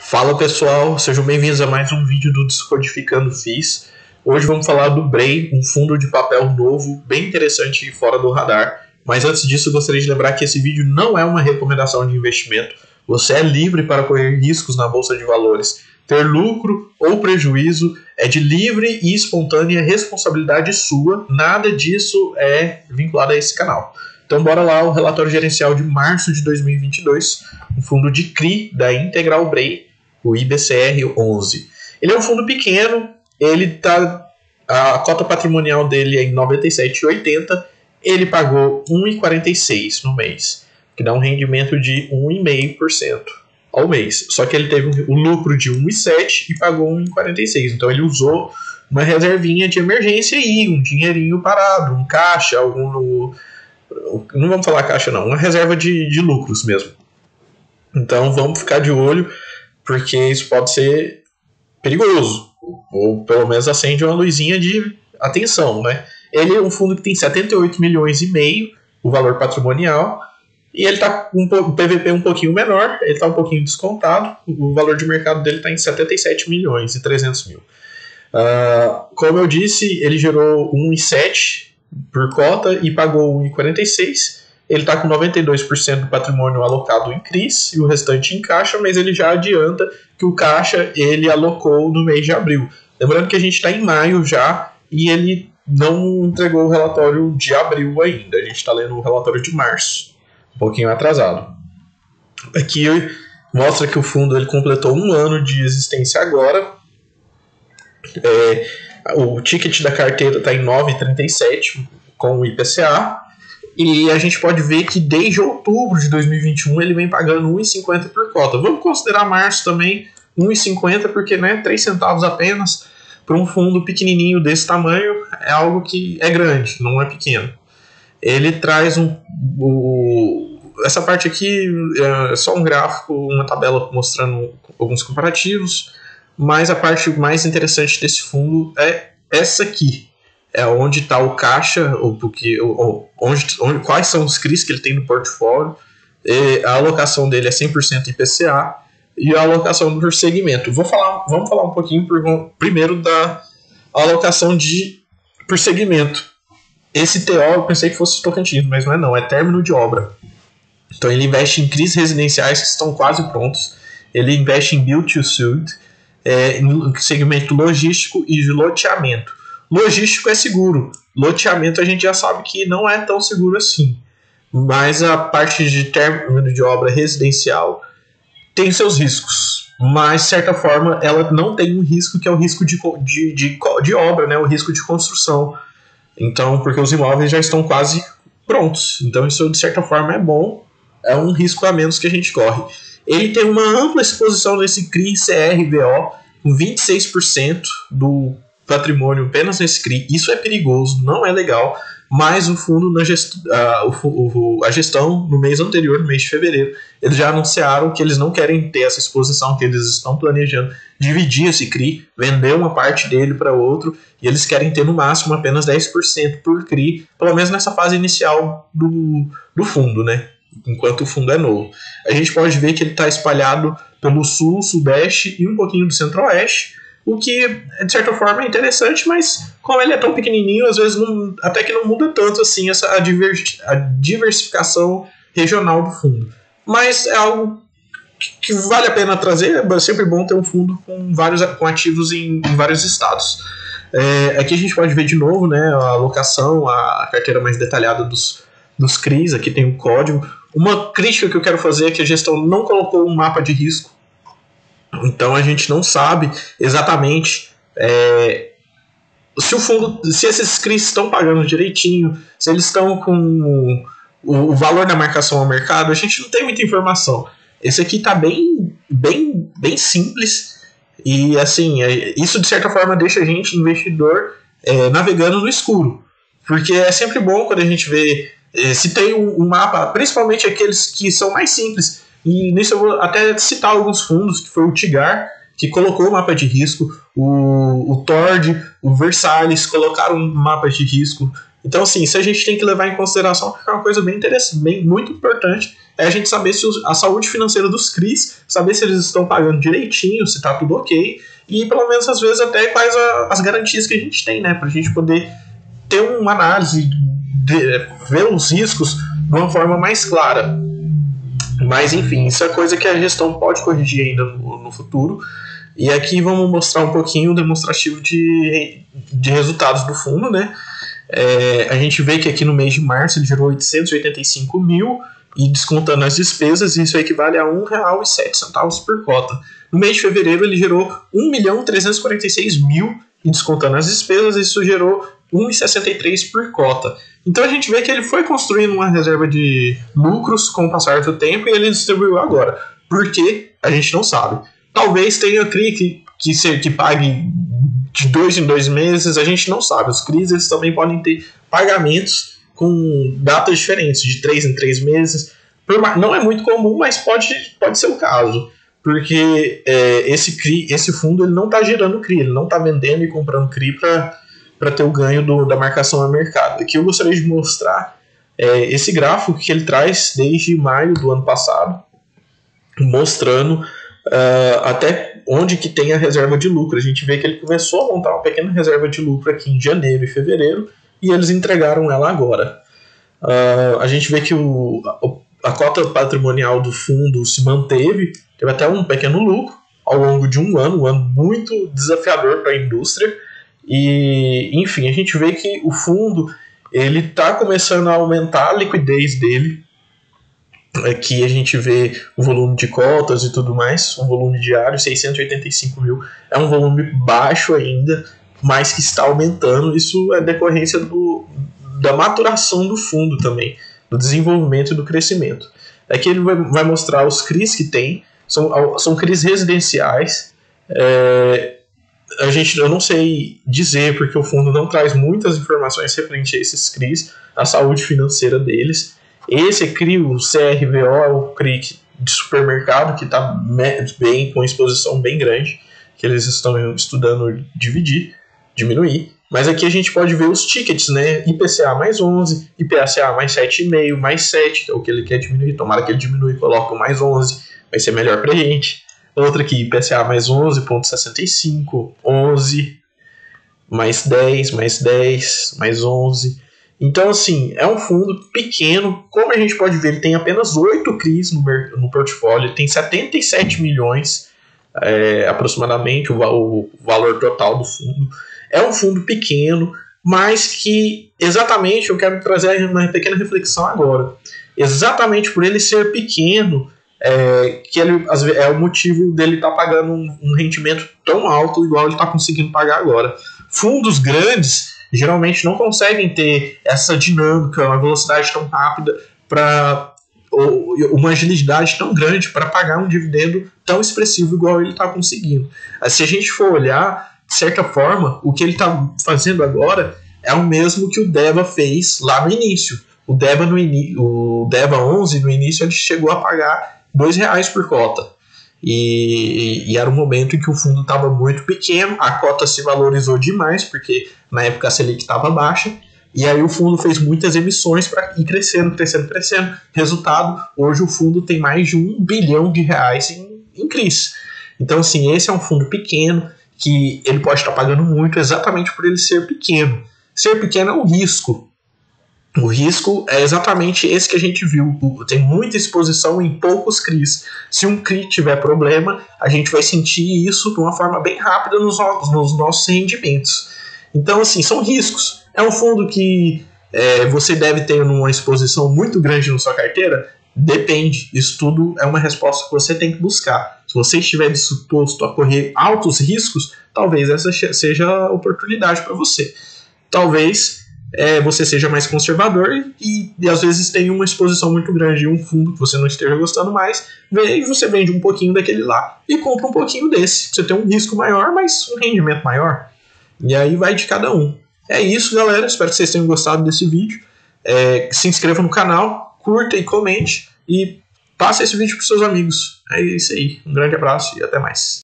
Fala pessoal, sejam bem-vindos a mais um vídeo do Descodificando FIIs. Hoje vamos falar do BREI, um fundo de papel novo, bem interessante e fora do radar. Mas antes disso, gostaria de lembrar que esse vídeo não é uma recomendação de investimento. Você é livre para correr riscos na Bolsa de Valores. Ter lucro ou prejuízo é de livre e espontânea responsabilidade sua. Nada disso é vinculado a esse canal. Então bora lá, o relatório gerencial de março de 2022, um fundo de CRI da Integral BREI, o IBCR11. Ele é um fundo pequeno, a cota patrimonial dele é em 97,80, ele pagou 1,46 no mês, que dá um rendimento de 1,5% ao mês. Só que ele teve um lucro de 1,7 e pagou 1,46. Então ele usou uma reservinha de emergência aí, um dinheirinho parado, um caixa, não vamos falar caixa não, uma reserva de lucros mesmo. Então vamos ficar de olho, porque isso pode ser perigoso, ou pelo menos acende uma luzinha de atenção, né? Ele é um fundo que tem 78 milhões e meio, o valor patrimonial, e ele está com o PVP um pouquinho menor, ele está um pouquinho descontado, o valor de mercado dele está em 77 milhões e 300 mil. Como eu disse, ele gerou 1,7 por cota e pagou 1,46. Ele está com 92% do patrimônio alocado em CRIs e o restante em caixa, mas ele já adianta que o caixa ele alocou no mês de abril. Lembrando que a gente está em maio já e ele não entregou o relatório de abril ainda. A gente está lendo o relatório de março, um pouquinho atrasado. Aqui mostra que o fundo ele completou um ano de existência agora. O ticket da carteira está em 9,37 com o IPCA. E a gente pode ver que desde outubro de 2021 ele vem pagando 1,50 por cota. Vamos considerar março também 1,50 porque 3 centavos apenas para um fundo pequenininho desse tamanho é algo que é grande, não é pequeno. Ele traz essa parte aqui é só um gráfico, uma tabela mostrando alguns comparativos, mas a parte mais interessante desse fundo é essa aqui. É onde está o caixa, quais são os CRIs que ele tem no portfólio. A alocação dele é 100% IPCA e a alocação por segmento. Vamos falar um pouquinho primeiro da alocação por segmento. Esse TO eu pensei que fosse Tocantins, mas não é término de obra. Então ele investe em CRIs residenciais que estão quase prontos. Ele investe em Build to Suit, em segmento logístico e de loteamento. Logístico é seguro, loteamento a gente já sabe que não é tão seguro assim, mas a parte de término de obra residencial tem seus riscos, mas de certa forma ela não tem um risco que é o risco de obra, né? O risco de construção, então porque os imóveis já estão quase prontos, então isso de certa forma é bom, é um risco a menos que a gente corre. Ele tem uma ampla exposição nesse CRI CRVO, com 26% do patrimônio apenas nesse CRI. Isso é perigoso, não é legal, mas o fundo a gestão no mês anterior, no mês de fevereiro, eles já anunciaram que eles não querem ter essa exposição, que eles estão planejando dividir esse CRI, vender uma parte dele para outro, e eles querem ter no máximo apenas 10% por CRI, pelo menos nessa fase inicial do fundo, né? Enquanto o fundo é novo. A gente pode ver que ele está espalhado pelo sul, sudeste e um pouquinho do centro-oeste, o que, de certa forma, é interessante, mas como ele é tão pequenininho, às vezes até que não muda tanto assim a diversificação regional do fundo. Mas é algo que vale a pena trazer, é sempre bom ter um fundo com ativos em vários estados. Aqui a gente pode ver de novo, né, a alocação, a carteira mais detalhada dos CRIs, aqui tem o código. Uma crítica que eu quero fazer é que a gestão não colocou um mapa de risco. Então a gente não sabe exatamente se esses CRIs estão pagando direitinho, se eles estão com o valor da marcação ao mercado, a gente não tem muita informação. Esse aqui está bem simples e assim, isso de certa forma deixa a gente, investidor, navegando no escuro, porque é sempre bom quando a gente vê se tem um mapa, principalmente aqueles que são mais simples. E nisso eu vou até citar alguns fundos, que foi o Tigar, que colocou o mapa de risco, o Tord, o Versalhes colocaram mapas de risco, Então, assim, se a gente tem que levar em consideração, que é uma coisa bem interessante, muito importante, é a gente saber se a saúde financeira dos CRIs, saber se eles estão pagando direitinho, se está tudo ok, e pelo menos às vezes até quais as garantias que a gente tem, né, para a gente poder ter uma análise, ver os riscos de uma forma mais clara. Mas enfim, isso é coisa que a gestão pode corrigir ainda no futuro. E aqui vamos mostrar um pouquinho o demonstrativo de resultados do fundo, né? A gente vê que aqui no mês de março ele gerou 885 mil e descontando as despesas, isso equivale a R$ 1,07 por cota. No mês de fevereiro ele gerou 1.346.000 e descontando as despesas, isso gerou 1,63 por cota. Então a gente vê que ele foi construindo uma reserva de lucros com o passar do tempo e ele distribuiu agora. Por quê? A gente não sabe. Talvez tenha CRI que pague de 2 em 2 meses, a gente não sabe. Os CRIs eles também podem ter pagamentos com datas diferentes, de 3 em 3 meses. Não é muito comum, mas pode ser o caso. Porque esse fundo ele não está gerando CRI, ele não está vendendo e comprando CRI para ter o ganho da marcação a mercado. Aqui eu gostaria de mostrar esse gráfico que ele traz desde maio do ano passado, mostrando até onde que tem a reserva de lucro. A gente vê que ele começou a montar uma pequena reserva de lucro aqui em janeiro e fevereiro, e eles entregaram ela agora. A gente vê que a cota patrimonial do fundo se manteve, teve até um pequeno lucro ao longo de um ano muito desafiador para a indústria. E, enfim, a gente vê que o fundo ele está começando a aumentar a liquidez dele. Aqui a gente vê o volume de cotas e tudo mais, um volume diário, 685 mil. É um volume baixo ainda, mas que está aumentando. Isso é decorrência da maturação do fundo também, do desenvolvimento e do crescimento. Aqui ele vai mostrar os CRIs que tem, são CRIs residenciais. Eu não sei dizer, porque o fundo não traz muitas informações referentes a esses CRIs, a saúde financeira deles. Esse CRI, o CRVO, é o CRI de supermercado, que está bem, com exposição bem grande, que eles estão estudando diminuir. Mas aqui a gente pode ver os tickets, né? IPCA mais 11, IPCA mais 7,5, mais 7, que é o que ele quer diminuir. Tomara que ele diminua e coloque o mais 11, vai ser melhor para a gente. Outra aqui, IPCA mais 11,65, 11, mais 10, mais 10, mais 11. Então, assim, é um fundo pequeno. Como a gente pode ver, ele tem apenas 8 CRIs no portfólio, ele tem 77 milhões, aproximadamente, o valor total do fundo. É um fundo pequeno, mas que, exatamente, eu quero trazer uma pequena reflexão agora. Exatamente por ele ser pequeno, que é o motivo dele estar pagando um rendimento tão alto, igual ele está conseguindo pagar agora. Fundos grandes geralmente não conseguem ter essa dinâmica, uma velocidade tão rápida, uma agilidade tão grande para pagar um dividendo tão expressivo igual ele está conseguindo. Se a gente for olhar, de certa forma, o que ele está fazendo agora é o mesmo que o DEVA fez lá no início. O DEVA 11, no início, ele chegou a pagar R$2 por cota. E era um momento em que o fundo estava muito pequeno, a cota se valorizou demais, porque na época a Selic estava baixa, e aí o fundo fez muitas emissões para ir crescendo. Resultado, hoje o fundo tem mais de R$1 bilhão em CRIs. Então, assim, esse é um fundo pequeno, que ele pode estar pagando muito exatamente por ele ser pequeno. Ser pequeno é um risco. O risco é exatamente esse que a gente viu. Tem muita exposição em poucos CRIs. Se um CRI tiver problema, a gente vai sentir isso de uma forma bem rápida nos nossos rendimentos. Então, assim, são riscos. É um fundo que você deve ter uma exposição muito grande na sua carteira? Depende. Isso tudo é uma resposta que você tem que buscar. Se você estiver disposto a correr altos riscos, talvez essa seja a oportunidade para você. Talvez você seja mais conservador e às vezes tem uma exposição muito grande em um fundo que você não esteja gostando mais, e você vende um pouquinho daquele lá e compra um pouquinho desse. Você tem um risco maior, mas um rendimento maior. E aí vai de cada um. É isso, galera. Espero que vocês tenham gostado desse vídeo. Se inscreva no canal, curta e comente e passe esse vídeo para seus amigos. É isso aí. Um grande abraço e até mais.